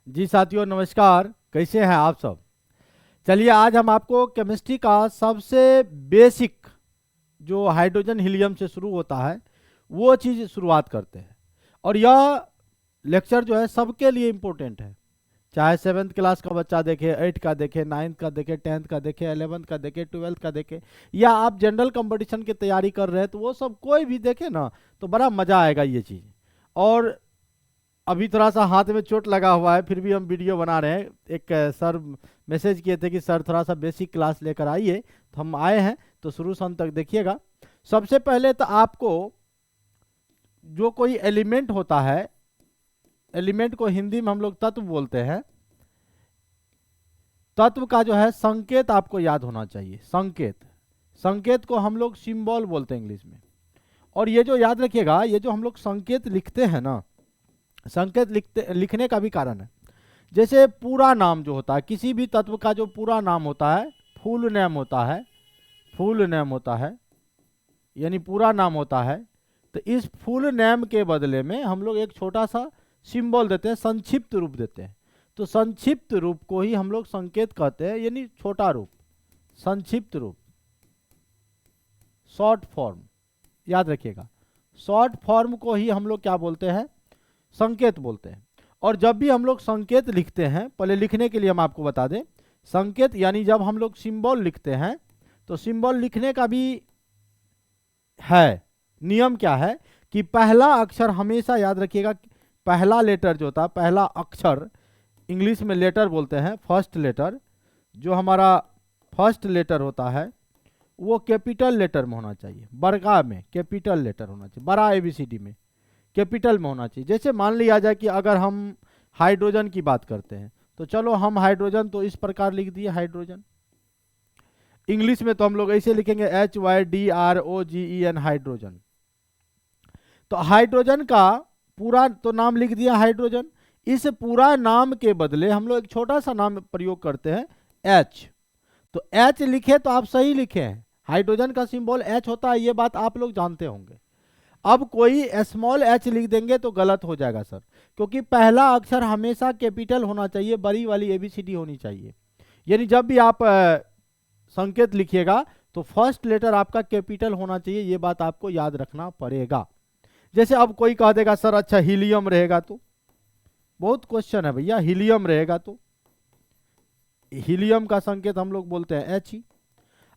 जी साथियों नमस्कार, कैसे हैं आप सब। चलिए आज हम आपको केमिस्ट्री का सबसे बेसिक जो हाइड्रोजन हीलियम से शुरू होता है वो चीज़ शुरुआत करते हैं। और यह लेक्चर जो है सबके लिए इम्पोर्टेंट है, चाहे 7th क्लास का बच्चा देखे, 8 का देखे, 9th का देखे, 10th का देखे, 11th का देखे, 12th का देखे, या आप जनरल कंपटीशन की तैयारी कर रहे हैं तो वो सब कोई भी देखे ना तो बड़ा मज़ा आएगा ये चीज़। और अभी थोड़ा सा हाथ में चोट लगा हुआ है फिर भी हम वीडियो बना रहे हैं। एक सर मैसेज किए थे कि सर थोड़ा सा बेसिक क्लास लेकर आइए, तो हम आए हैं, तो शुरू से अंत तक देखिएगा। सबसे पहले तो आपको जो कोई एलिमेंट होता है, एलिमेंट को हिंदी में हम लोग तत्व बोलते हैं, तत्व का जो है संकेत आपको याद होना चाहिए। संकेत, संकेत को हम लोग सिंबल बोलते हैं इंग्लिश में। और ये जो याद रखिएगा, ये जो हम लोग संकेत लिखते हैं ना, संकेत लिखने का भी कारण है। जैसे पूरा नाम जो होता है, किसी भी तत्व का जो पूरा नाम होता है, फुल नेम होता है, फुल नेम होता है यानी पूरा नाम होता है, तो इस फुल नेम के बदले में हम लोग एक छोटा सा सिंबल देते हैं, संक्षिप्त रूप देते हैं। तो संक्षिप्त रूप को ही हम लोग संकेत कहते हैं, यानी छोटा रूप, संक्षिप्त रूप, शॉर्ट फॉर्म। याद रखिएगा, शॉर्ट फॉर्म को ही हम लोग क्या बोलते हैं, संकेत बोलते हैं। और जब भी हम लोग संकेत लिखते हैं, पहले लिखने के लिए हम आपको बता दें, संकेत यानी जब हम लोग सिंबल लिखते हैं तो सिंबल लिखने का भी है नियम। क्या है कि पहला अक्षर हमेशा याद रखिएगा, पहला लेटर जो होता है, पहला अक्षर, इंग्लिश में लेटर बोलते हैं, फर्स्ट लेटर, जो हमारा फर्स्ट लेटर होता है वो कैपिटल लेटर में होना चाहिए, बड़का में कैपिटल लेटर होना चाहिए, बड़ा एबीसीडी में कैपिटल में होना चाहिए। जैसे मान लिया जाए कि अगर हम हाइड्रोजन की बात करते हैं तो चलो हम हाइड्रोजन तो इस प्रकार लिख दिए, हाइड्रोजन। इंग्लिश में तो हम लोग ऐसे लिखेंगे HYDROGEN, हाइड्रोजन। तो हाइड्रोजन का पूरा तो नाम लिख दिया हाइड्रोजन। इस पूरा नाम के बदले हम लोग एक छोटा सा नाम प्रयोग करते हैं, H। तो H लिखे तो आप सही लिखे हैं, हाइड्रोजन का सिंबल H होता है, ये बात आप लोग जानते होंगे। अब कोई स्मॉल h लिख देंगे तो गलत हो जाएगा सर, क्योंकि पहला अक्षर हमेशा कैपिटल होना चाहिए, बड़ी वाली एबीसीडी होनी चाहिए। यानी जब भी आप संकेत लिखिएगा तो फर्स्ट लेटर आपका कैपिटल होना चाहिए, ये बात आपको याद रखना पड़ेगा। जैसे अब कोई कह देगा सर अच्छा हीलियम रहेगा, तो बहुत क्वेश्चन है भैया, हीलियम रहेगा तो हीलियम का संकेत हम लोग बोलते हैं He।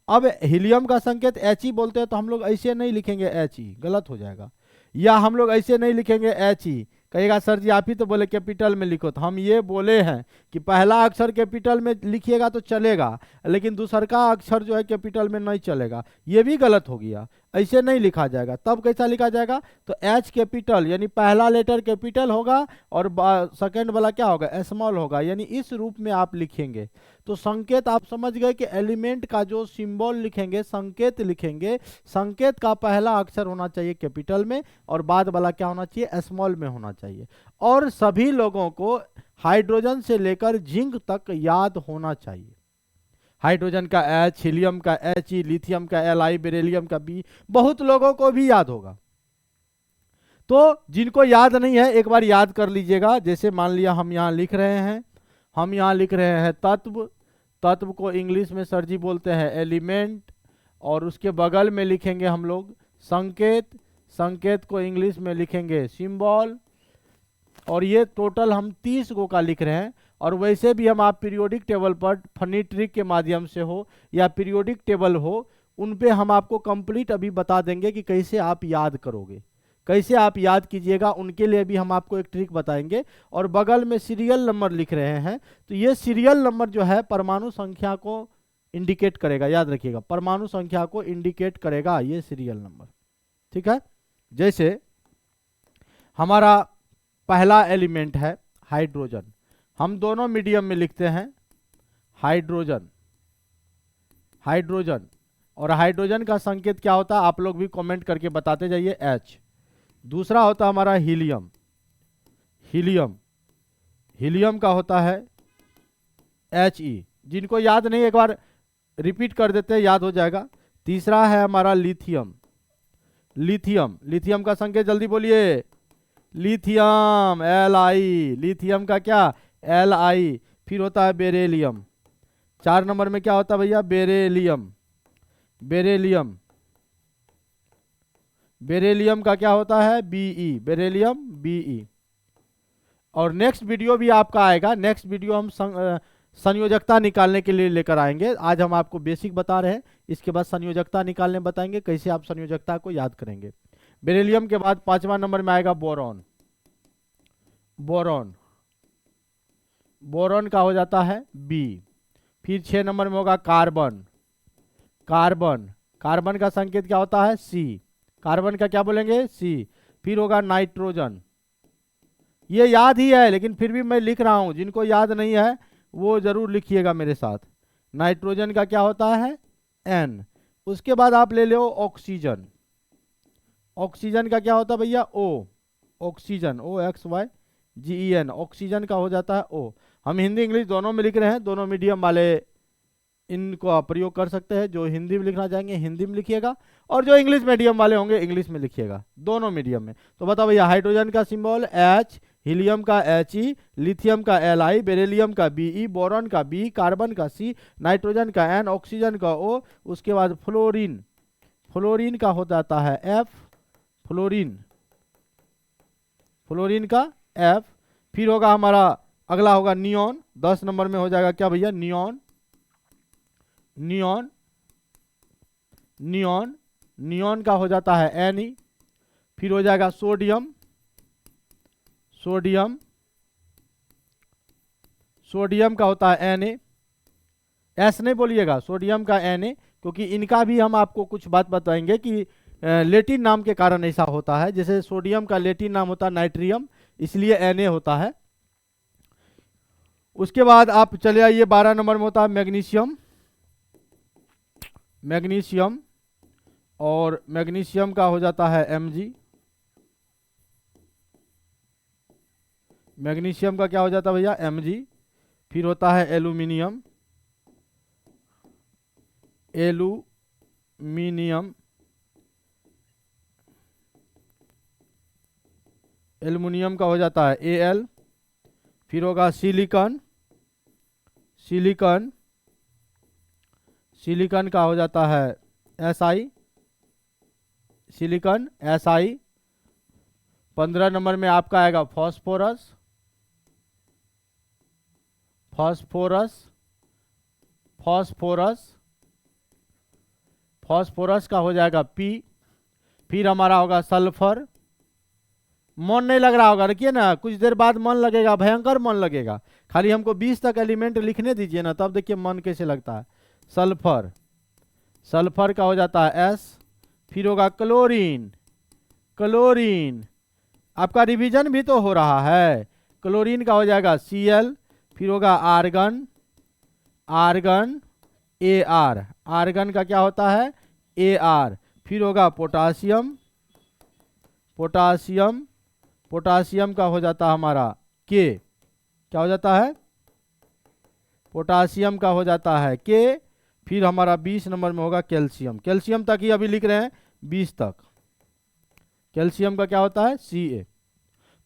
अब हीलियम का संकेत He बोलते हैं तो हम लोग ऐसे नहीं लिखेंगे He, गलत हो जाएगा। या हम लोग ऐसे नहीं लिखेंगे He, कहेगा सर जी आप ही तो बोले कैपिटल में लिखो। तो हम ये बोले हैं कि पहला अक्षर कैपिटल में लिखिएगा तो चलेगा, लेकिन दूसर का अक्षर जो है कैपिटल में नहीं चलेगा, ये भी गलत हो गया, ऐसे नहीं लिखा जाएगा। तब कैसा लिखा जाएगा, तो H कैपिटल यानी पहला लेटर कैपिटल होगा और सेकंड वाला क्या होगा, स्मॉल होगा, यानी इस रूप में आप लिखेंगे। तो संकेत आप समझ गए कि एलिमेंट का जो सिंबल लिखेंगे, संकेत लिखेंगे, संकेत का पहला अक्षर होना चाहिए कैपिटल में और बाद वाला क्या होना चाहिए, स्मॉल में होना चाहिए। और सभी लोगों को हाइड्रोजन से लेकर जिंक तक याद होना चाहिए। हाइड्रोजन का H, हीलियम का He, लिथियम का Li, बेरिलियम का B, बहुत लोगों को भी याद होगा। तो जिनको याद नहीं है एक बार याद कर लीजिएगा। जैसे मान लिया हम यहाँ लिख रहे हैं, हम यहाँ लिख रहे हैं तत्व, तत्व को इंग्लिश में सर जी बोलते हैं एलिमेंट, और उसके बगल में लिखेंगे हम लोग संकेत, संकेत को इंग्लिश में लिखेंगे सिंबल। और ये टोटल हम 30 गो का लिख रहे हैं। और वैसे भी हम आप पीरियोडिक टेबल पर फनी ट्रिक के माध्यम से हो या पीरियोडिक टेबल हो, उन पे हम आपको कंप्लीट अभी बता देंगे कि कैसे आप याद करोगे, कैसे आप याद कीजिएगा, उनके लिए भी हम आपको एक ट्रिक बताएंगे। और बगल में सीरियल नंबर लिख रहे हैं, तो ये सीरियल नंबर जो है परमाणु संख्या को इंडिकेट करेगा, याद रखिएगा, परमाणु संख्या को इंडिकेट करेगा ये सीरियल नंबर, ठीक है। जैसे हमारा पहला एलिमेंट है हाइड्रोजन, हम दोनों मीडियम में लिखते हैं हाइड्रोजन, हाइड्रोजन। और हाइड्रोजन का संकेत क्या होता है आप लोग भी कमेंट करके बताते जाइए, H। दूसरा होता है हमारा हीलियम, हीलियम, हीलियम का होता है He। जिनको याद नहीं एक बार रिपीट कर देते हैं, याद हो जाएगा। तीसरा है हमारा लिथियम, लिथियम, लिथियम का संकेत जल्दी बोलिए, लिथियम, Li। लिथियम का क्या, Li, फिर होता है बेरेलियम। 4 नंबर में क्या होता है भैया? बेरेलियम। बेरेलियम, बेरेलियम का क्या होता है? Be, beryllium Be। और नेक्स्ट वीडियो भी आपका आएगा, नेक्स्ट वीडियो हम संयोजकता निकालने के लिए लेकर आएंगे। आज हम आपको बेसिक बता रहे हैं, इसके बाद संयोजकता निकालने बताएंगे, कैसे आप संयोजकता को याद करेंगे। बेरिलियम के बाद 5वां नंबर में आएगा बोरॉन। बोरॉन, बोरॉन का हो जाता है बी। फिर 6 नंबर में होगा कार्बन। कार्बन, कार्बन का संकेत क्या होता है? सी। कार्बन का क्या बोलेंगे? सी। फिर होगा नाइट्रोजन। ये याद ही है लेकिन फिर भी मैं लिख रहा हूं, जिनको याद नहीं है वो जरूर लिखिएगा मेरे साथ। नाइट्रोजन का क्या होता है? एन। उसके बाद आप ले लो ऑक्सीजन। ऑक्सीजन का क्या होता है भैया? ओ। ऑक्सीजन, OXYGEN, ऑक्सीजन का हो जाता है ओ। हम हिंदी इंग्लिश दोनों में लिख रहे हैं, दोनों मीडियम वाले इनको आप प्रयोग कर सकते हैं। जो हिंदी में लिखना चाहेंगे हिंदी में लिखिएगा, और जो इंग्लिश मीडियम वाले होंगे इंग्लिश में लिखिएगा, दोनों मीडियम में। तो बताओ भैया, हाइड्रोजन का सिंबल H, हीलियम का He, लिथियम का Li, बेरिलियम का Be, बोरॉन का B, कार्बन का C, नाइट्रोजन का N, ऑक्सीजन का O। उसके बाद फ्लोरीन, फ्लोरीन का हो जाता है F, फ्लोरीन, फ्लोरीन का F। फिर होगा हमारा अगला होगा नियॉन। 10 नंबर में हो जाएगा क्या भैया? नियॉन। नियॉन, नियॉन, नियॉन का हो जाता है Ne। फिर हो जाएगा सोडियम। सोडियम, सोडियम का होता है Na। एस नहीं बोलिएगा, सोडियम का Na, क्योंकि इनका भी हम आपको कुछ बात बताएंगे कि लेटिन नाम के कारण ऐसा होता है। जैसे सोडियम का लेटिन नाम होता है नाइट्रियम, इसलिए Na होता है। उसके बाद आप चले आइए 12 नंबर में होता है मैग्नीशियम। मैग्नीशियम, और मैग्नीशियम का हो जाता है Mg। मैग्नीशियम का क्या हो जाता है भैया? Mg। फिर होता है एल्यूमिनियम। एल्यूमिनियम, एल्युमिनियम का हो जाता है Al। फिर होगा सिलिकॉन। सिलिकॉन, सिलिकॉन का हो जाता है Si। Silicon Si। 15 नंबर में आपका आएगा फॉस्फोरस। फॉस्फोरस, फॉस्फोरस, फॉस्फोरस का हो जाएगा P। फिर हमारा होगा सल्फर। मन नहीं लग रहा होगा, देखिए ना, कुछ देर बाद मन लगेगा, भयंकर मन लगेगा। खाली हमको 20 तक एलिमेंट लिखने दीजिए ना, तब देखिए मन कैसे लगता है। सल्फर, सल्फर का हो जाता है S। फिर होगा क्लोरीन। क्लोरीन, आपका रिवीजन भी तो हो रहा है। क्लोरीन का हो जाएगा Cl। फिर होगा आर्गन। आर्गन Ar, आर्गन का क्या होता है? Ar। फिर होगा पोटासियम। पोटासियम, पोटासियम का हो जाता है हमारा K। क्या हो जाता है? पोटासियम का हो जाता है K। फिर हमारा 20 नंबर में होगा कैल्शियम। कैल्शियम तक ही अभी लिख रहे हैं, 20 तक। कैल्शियम का क्या होता है? Ca।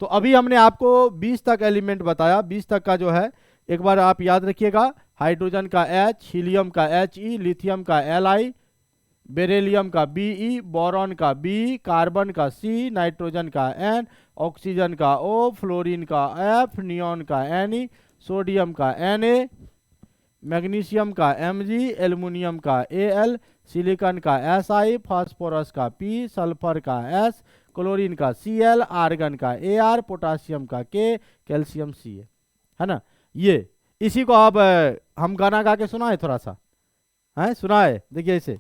तो अभी हमने आपको 20 तक एलिमेंट बताया। 20 तक का जो है एक बार आप याद रखिएगा। हाइड्रोजन का H, हीलियम का He, लिथियम का Li, बेरिलियम का Be, बोरॉन का B, कार्बन का C, नाइट्रोजन का N, ऑक्सीजन का O, फ्लोरीन का F, नियॉन का Ne, सोडियम का Na, मैग्नीशियम का Mg, एल्युमिनियम का Al, सिलिकॉन का Si, फास्फोरस का P, सल्फर का S, क्लोरीन का Cl, आर्गन का Ar, पोटासियम का K, कैल्शियम Ca, है ना। ये इसी को आप हम गाना गा के सुनाए थोड़ा सा, है सुनाए, देखिए इसे।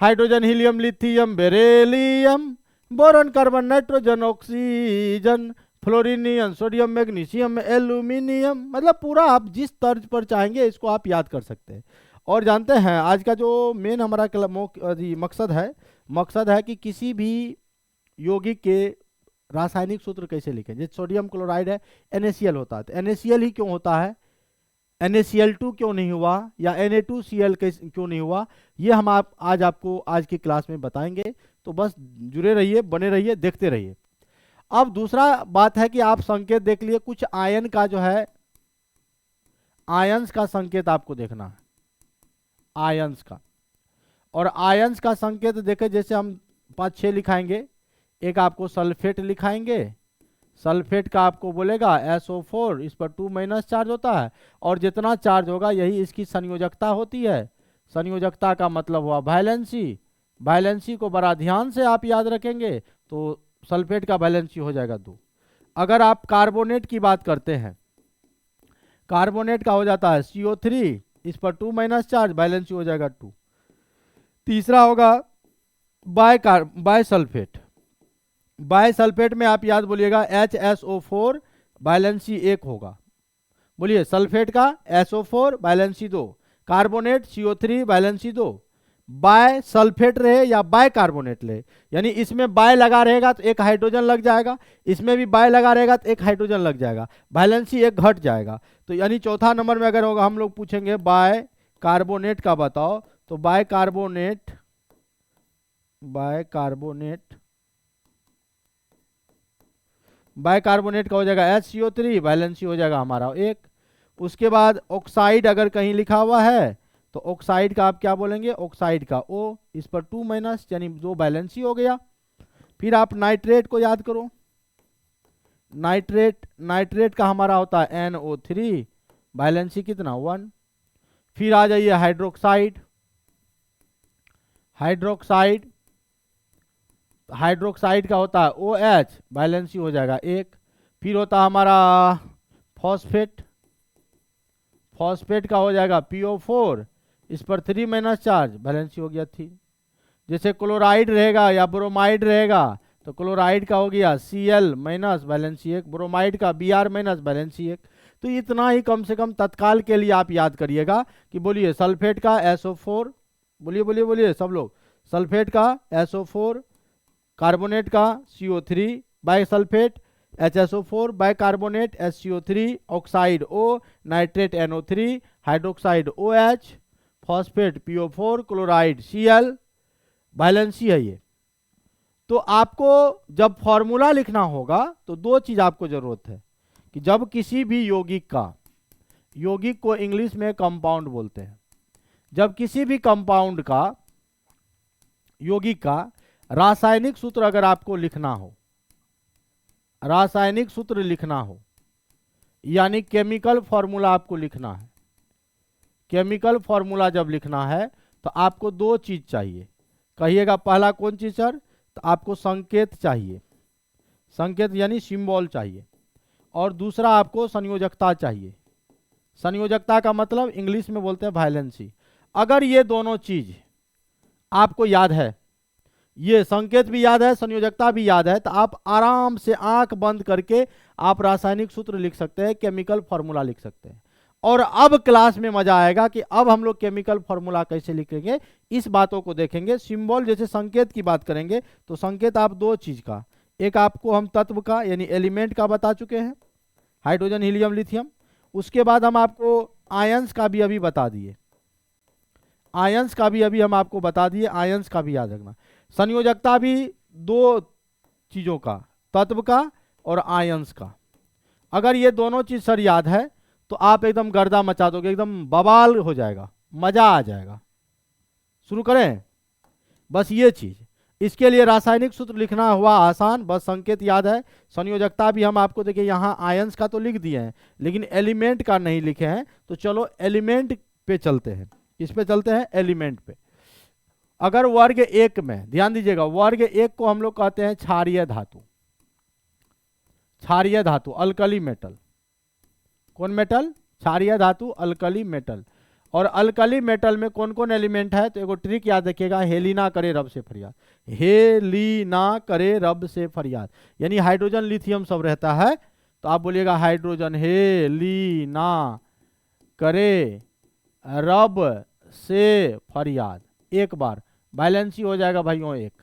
Hydrogen, helium, lithium, beryllium, boron, carbon, nitrogen, oxygen, fluorine, sodium, magnesium, aluminium, मतलब पूरा आप जिस तर्ज पर चाहेंगे इसको आप याद कर सकते हैं। और जानते हैं आज का जो मेन हमारा मकसद है कि किसी भी यौगिक के रासायनिक सूत्र कैसे लिखें। जैसे सोडियम क्लोराइड है, NaCl होता है, तो NaCl ही क्यों होता है, NaCl2 क्यों नहीं हुआ, या Na2Cl क्यों नहीं हुआ, ये हम आज आपको आज की क्लास में बताएंगे। तो बस जुड़े रहिए, बने रहिए, देखते रहिए। अब दूसरा बात है कि आप संकेत देख लिए, कुछ आयन का जो है आयंस का संकेत आपको देखना है, आयंस का। और आयंस का संकेत देखें, जैसे हम 5-6 लिखाएंगे। एक आपको सल्फेट लिखाएंगे, सल्फेट का आपको बोलेगा SO4, इस पर 2- चार्ज होता है, और जितना चार्ज होगा यही इसकी संयोजकता होती है। संयोजकता का मतलब हुआ वैलेंसी। वैलेंसी को बड़ा ध्यान से आप याद रखेंगे तो सल्फेट का वैलेंसी हो जाएगा 2। अगर आप कार्बोनेट की बात करते हैं, कार्बोनेट का हो जाता है CO3, इस पर 2- चार्ज, वैलेंसी हो जाएगा 2। तीसरा होगा बायसल्फेट। बायसल्फेट में आप याद बोलिएगा HSO4, वैलेंसी 1 होगा। बोलिए, सल्फेट का SO4 valency 2, carbonate CO3 valency 2। Bisulphate रहे या बाय कार्बोनेट रहे, यानी इसमें बाय लगा रहेगा तो एक हाइड्रोजन लग जाएगा, इसमें भी बाय लगा रहेगा तो एक हाइड्रोजन लग जाएगा, वैलेंसी 1 घट जाएगा। तो यानी चौथा नंबर में अगर होगा, हम लोग पूछेंगे बाय कार्बोनेट का बताओ, तो बाय कार्बोनेट का हो जाएगा HCO3, वैलेंसी हो जाएगा हमारा 1। उसके बाद ऑक्साइड अगर कहीं लिखा हुआ है तो ऑक्साइड का आप क्या बोलेंगे, ऑक्साइड का O, इस पर 2- यानी 2 वैलेंसी हो गया। फिर आप नाइट्रेट को याद करो, नाइट्रेट का हमारा होता है NO3, वैलेंसी कितना, 1। फिर आ जाइए हाइड्रोक्साइड का होता है OH, वैलेंसी हो जाएगा 1। फिर होता है हमारा फॉस्फेट का हो जाएगा PO4, इस पर 3- चार्ज, वैलेंसी हो गया 3। जैसे क्लोराइड रहेगा या ब्रोमाइड रहेगा तो क्लोराइड का हो गया Cl-, वैलेंसी 1, ब्रोमाइड का Br-, वैलेंसी 1। तो इतना ही कम से कम तत्काल के लिए आप याद करिएगा कि बोलिए सल्फेट का SO4, बोलिए सब लोग, सल्फेट का SO4, कार्बोनेट का CO3, bisulphate HSO4, bicarbonate HCO3, oxide O, nitrate NO3, hydroxide OH, phosphate PO4, chloride Cl, valency है ये। तो आपको जब फॉर्मूला लिखना होगा तो 2 चीज आपको जरूरत है, कि जब किसी भी यौगिक को इंग्लिश में कंपाउंड बोलते हैं, जब किसी भी कंपाउंड का, यौगिक का रासायनिक सूत्र अगर आपको लिखना हो, रासायनिक सूत्र लिखना हो, यानी केमिकल फॉर्मूला आपको लिखना है, केमिकल फॉर्मूला जब लिखना है तो आपको 2 चीज चाहिए। कहिएगा पहला कौन चीज सर, तो आपको संकेत चाहिए, संकेत यानी सिंबल चाहिए, और दूसरा आपको संयोजकता चाहिए। संयोजकता का मतलब इंग्लिश में बोलते हैं वैलेंसी। अगर ये दोनों चीज आपको याद है, ये संकेत भी याद है, संयोजकता भी याद है, तो आप आराम से आंख बंद करके आप रासायनिक सूत्र लिख सकते हैं, केमिकल फॉर्मूला लिख सकते हैं। और अब क्लास में मजा आएगा कि अब हम लोग केमिकल फॉर्मूला कैसे लिखेंगे, इस बातों को देखेंगे। सिंबल जैसे संकेत की बात करेंगे तो संकेत आप 2 चीज का, एक आपको हम तत्व का यानी एलिमेंट का बता चुके हैं, हाइड्रोजन, हीलियम, लिथियम। उसके बाद हम आपको आयंस का भी अभी बता दिए, आयंस का भी अभी हम आपको बता दिए, आयंस का भी याद रखना। संयोजकता भी 2 चीजों का, तत्व का और आयंस का। अगर ये दोनों चीज सर याद है तो आप एकदम गर्दा मचा दोगे, एकदम बवाल हो जाएगा, मजा आ जाएगा। शुरू करें, बस ये चीज। इसके लिए रासायनिक सूत्र लिखना हुआ आसान, बस संकेत याद है। संयोजकता भी हम आपको देखिए यहाँ आयंस का तो लिख दिए हैं, लेकिन एलिमेंट का नहीं लिखे हैं। तो चलो एलिमेंट पे चलते हैं, इस पे चलते हैं, एलिमेंट पे। अगर वर्ग 1 में ध्यान दीजिएगा, वर्ग 1 को हम लोग कहते हैं क्षारीय धातु, क्षारीय धातु, अल्कली मेटल। कौन मेटल, क्षारीय धातु, अल्कली मेटल। और अल्कली मेटल में कौन कौन एलिमेंट है, तो एगो ट्रिक याद रखिएगा, हेलिना करे रब से फरियाद, हेलिना करे रब से फरियाद, यानी हाइड्रोजन लिथियम सब रहता है, तो आप बोलिएगा हाइड्रोजन हेलिना करे रब से फरियाद, एक बार बैलेंसी हो जाएगा भाइयों 1,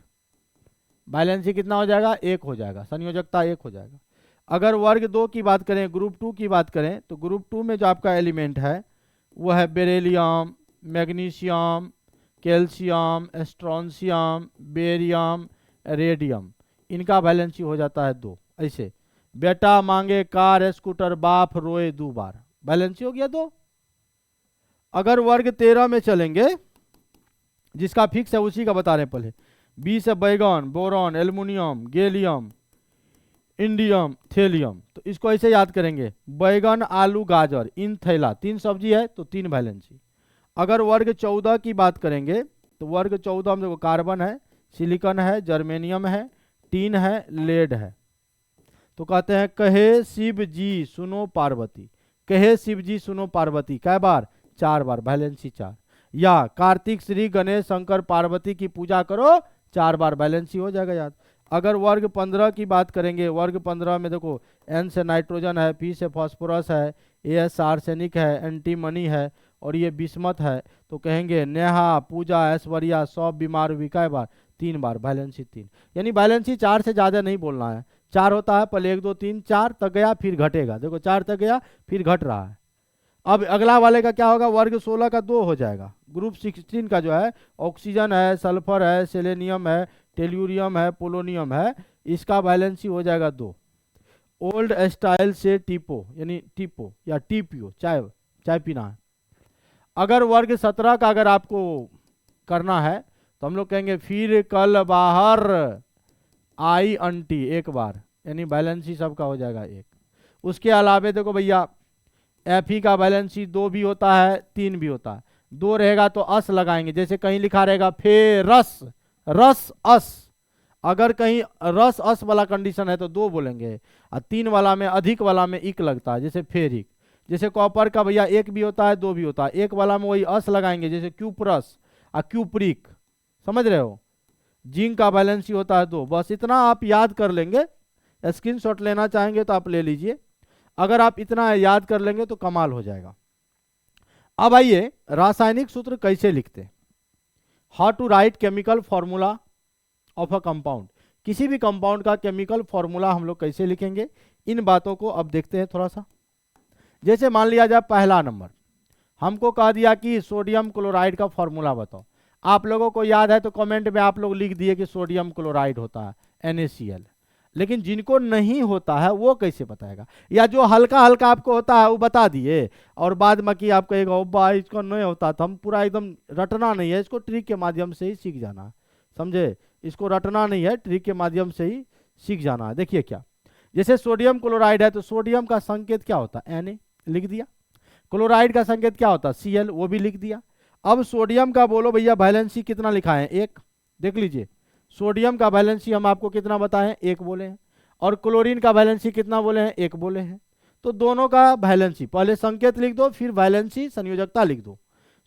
बैलेंसी कितना हो जाएगा, 1 हो जाएगा, संयोजकता 1 हो जाएगा। अगर वर्ग 2 की बात करें, ग्रुप 2 की बात करें, तो ग्रुप 2 में जो आपका एलिमेंट है वो है beryllium, magnesium, calcium, strontium, barium, radium. इनका बैलेंसी हो जाता है 2, ऐसे, बेटा मांगे कार स्कूटर बाप रोए 2 बार, बैलेंसी हो गया 2। अगर वर्ग 13 में चलेंगे, जिसका फिक्स है उसी का बता रहे पहले, बी से बैगन, boron, aluminium, gallium, indium, thallium, तो इसको ऐसे याद करेंगे, बैगन, आलू, गाजर, इन थैला, 3 सब्जी है तो 3 वैलेंसी। अगर वर्ग 14 की बात करेंगे तो वर्ग 14 में देखो कार्बन है, सिलिकॉन है, जर्मेनियम है, टीन है, लेड है। तो कहते हैं कहे शिव जी सुनो पार्वती, कहे शिव जी सुनो पार्वती कै बार? 4 बार, वैलेंसी 4। या कार्तिक श्री गणेश शंकर पार्वती की पूजा करो, 4 बार, बैलेंसी हो जाएगा याद। अगर वर्ग 15 की बात करेंगे, वर्ग 15 में देखो एन से नाइट्रोजन है, पी से फास्फोरस है, ए से आर्सेनिक है, एंटीमनी है और ये बिस्मत है, तो कहेंगे नेहा पूजा ऐश्वर्या सब बीमार हुई कै बार? 3 बार, बैलेंसी 3। यानी बैलेंसी 4 से ज़्यादा नहीं बोलना है। 4 होता है पहले 1 2 3 4 तक गया फिर घटेगा, देखो 4 तक गया फिर घट रहा है। अब अगला वाले का क्या होगा? वर्ग 16 का 2 हो जाएगा। ग्रुप 16 का जो है ऑक्सीजन है, सल्फर है, सेलेनियम है, टेल्यूरियम है, पोलोनियम है, इसका बैलेंसी हो जाएगा 2। ओल्ड स्टाइल से टीपो यानी टीपो या टी पियो, चाय पीना है। अगर वर्ग 17 का अगर आपको करना है तो हम लोग कहेंगे फिर कल बाहर आई अंटी 1 बार, यानी बैलेंसी सबका हो जाएगा 1। उसके अलावे देखो भैया एफ ई का बैलेंसी 2 भी होता है 3 भी होता है। 2 रहेगा तो अस लगाएंगे, जैसे कहीं लिखा रहेगा फेरस, रस अस, अगर कहीं रस अस वाला कंडीशन है तो 2 बोलेंगे, और 3 वाला में अधिक वाला में इक लगता है, जैसे फेरिक। जैसे कॉपर का भैया 1 भी होता है 2 भी होता है, 1 वाला में वही अस लगाएंगे, जैसे क्यूप्रस और क्यूप्रिक, समझ रहे हो। जिंक का बैलेंसी होता है 2। बस इतना आप याद कर लेंगे, स्क्रीनशॉट लेना चाहेंगे तो आप ले लीजिए, अगर आप इतना याद कर लेंगे तो कमाल हो जाएगा। अब आइए रासायनिक सूत्र कैसे लिखते, how to write chemical formula of a compound, किसी भी कंपाउंड का केमिकल फॉर्मूला हम लोग कैसे लिखेंगे, इन बातों को अब देखते हैं थोड़ा सा। जैसे मान लिया जाए पहला नंबर हमको कह दिया कि सोडियम क्लोराइड का फॉर्मूला बताओ। आप लोगों को याद है तो कमेंट में आप लोग लिख दिए कि सोडियम क्लोराइड होता है NaCl, लेकिन जिनको नहीं होता है वो कैसे बताएगा, या जो हल्का हल्का आपको होता है वो बता दिए और बाद में कि आप कहेगा ओ इसको नहीं होता, तो हम पूरा एकदम रटना नहीं है, इसको ट्रिक के माध्यम से ही सीख जाना है, समझे। इसको रटना नहीं है, ट्रिक के माध्यम से ही सीख जाना है। देखिए क्या, जैसे सोडियम क्लोराइड है तो सोडियम का संकेत क्या होता है? Na, लिख दिया। क्लोराइड का संकेत क्या होता है? Cl, वो भी लिख दिया। अब सोडियम का बोलो भैया वैलेंसी कितना लिखा है? 1। देख लीजिए सोडियम का वैलेंसी हम आपको कितना बताएं? 1 बोले हैं। और क्लोरीन का वैलेंसी कितना बोले हैं? 1 बोले हैं। तो दोनों का वैलेंसी पहले संकेत लिख दो, फिर वैलेंसी संयोजकता लिख दो।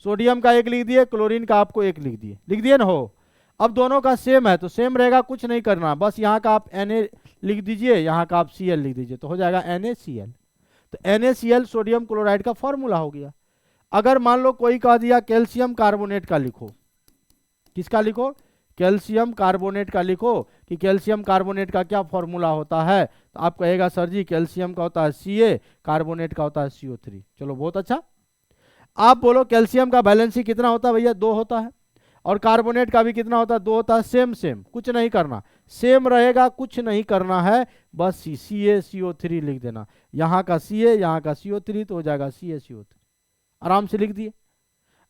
सोडियम का 1 लिख दिए, क्लोरीन का आपको 1 लिख दिए ना हो। अब दोनों का सेम है तो सेम रहेगा, कुछ नहीं करना, बस यहाँ का आप Na लिख दीजिए, यहाँ का आप Cl लिख दीजिए, तो हो जाएगा NaCl। तो NaCl सोडियम क्लोराइड का फॉर्मूला हो गया। अगर मान लो कोई कह दिया कैल्शियम कार्बोनेट का लिखो, किसका लिखो? कैल्शियम कार्बोनेट का लिखो, कि कैल्शियम कार्बोनेट का क्या फॉर्मूला होता है, तो आप कहेगा सर जी कैल्शियम का होता है Ca, कार्बोनेट का होता है CO3। चलो बहुत अच्छा। आप बोलो कैल्शियम का बैलेंसी कितना होता है भैया? 2 होता है, और कार्बोनेट का भी कितना होता है? 2 होता है। सेम कुछ नहीं करना, सेम रहेगा, कुछ नहीं करना है, बस CaCO3 लिख देना, यहाँ का Ca यहाँ का CO3, तो हो जाएगा CaCO3, आराम से लिख दिए।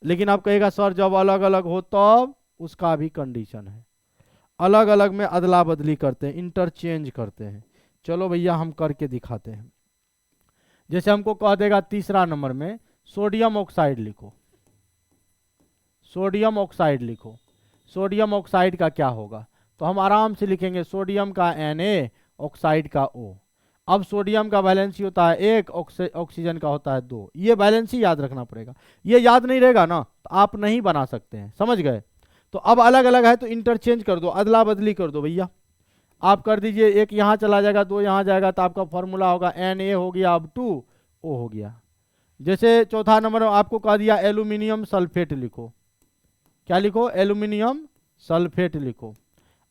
लेकिन आप कहेगा सर जब अलग अलग हो तब, उसका भी कंडीशन है, अलग अलग में अदला बदली करते हैं, इंटरचेंज करते हैं। चलो भैया हम करके दिखाते हैं। जैसे हमको कह देगा तीसरा नंबर में सोडियम ऑक्साइड लिखो, सोडियम ऑक्साइड लिखो, सोडियम ऑक्साइड का क्या होगा? तो हम आराम से लिखेंगे सोडियम का Na, ऑक्साइड का O। अब सोडियम का वैलेंसी होता है 1, ऑक्सीजन का होता है 2। ये वैलेंसी याद रखना पड़ेगा, ये याद नहीं रहेगा ना तो आप नहीं बना सकते हैं, समझ गए। तो अब अलग अलग है तो इंटरचेंज कर दो, अदला बदली कर दो भैया। आप कर दीजिए, 1 यहाँ चला जाएगा, 2 यहाँ जाएगा, तो आपका फॉर्मूला होगा Na हो गया, अब 2 O हो गया। जैसे चौथा नंबर आपको कह दिया एल्यूमिनियम सल्फेट लिखो, क्या लिखो? एल्यूमिनियम सल्फेट लिखो।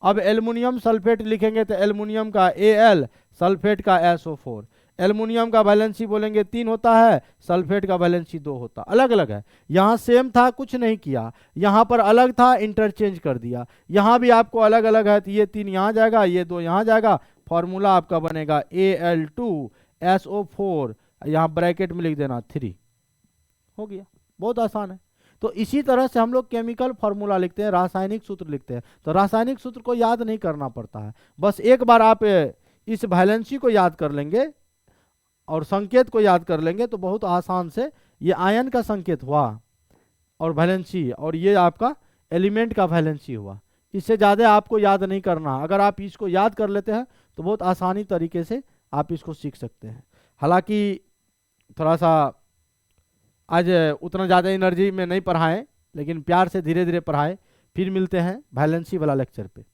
अब एल्युमिनियम सल्फेट लिखेंगे तो एल्युमिनियम का Al, सल्फेट का SO4। एल्युमिनियम का वैलेंसी बोलेंगे 3 होता है, सल्फेट का वैलेंसी 2 होता, अलग अलग है। यहाँ सेम था, कुछ नहीं किया, यहाँ पर अलग था, इंटरचेंज कर दिया। यहाँ भी आपको अलग अलग है, तो ये 3 यहाँ जाएगा, ये 2 यहाँ जाएगा, फॉर्मूला आपका बनेगा Al2SO4, यहाँ ब्रैकेट में लिख देना 3, हो गया। बहुत आसान है। तो इसी तरह से हम लोग केमिकल फार्मूला लिखते हैं, रासायनिक सूत्र लिखते हैं। तो रासायनिक सूत्र को याद नहीं करना पड़ता है, बस एक बार आप इस वैलेंसी को याद कर लेंगे और संकेत को याद कर लेंगे तो बहुत आसान से, ये आयन का संकेत हुआ और वैलेंसी, और ये आपका एलिमेंट का वैलेंसी हुआ। इससे ज़्यादा आपको याद नहीं करना। अगर आप इसको याद कर लेते हैं तो बहुत आसानी तरीके से आप इसको सीख सकते हैं। हालांकि थोड़ा सा आज उतना ज़्यादा एनर्जी में नहीं पढ़ाएं, लेकिन प्यार से धीरे धीरे पढ़ाएं। फिर मिलते हैं वैलेंसी वाला लेक्चर पे।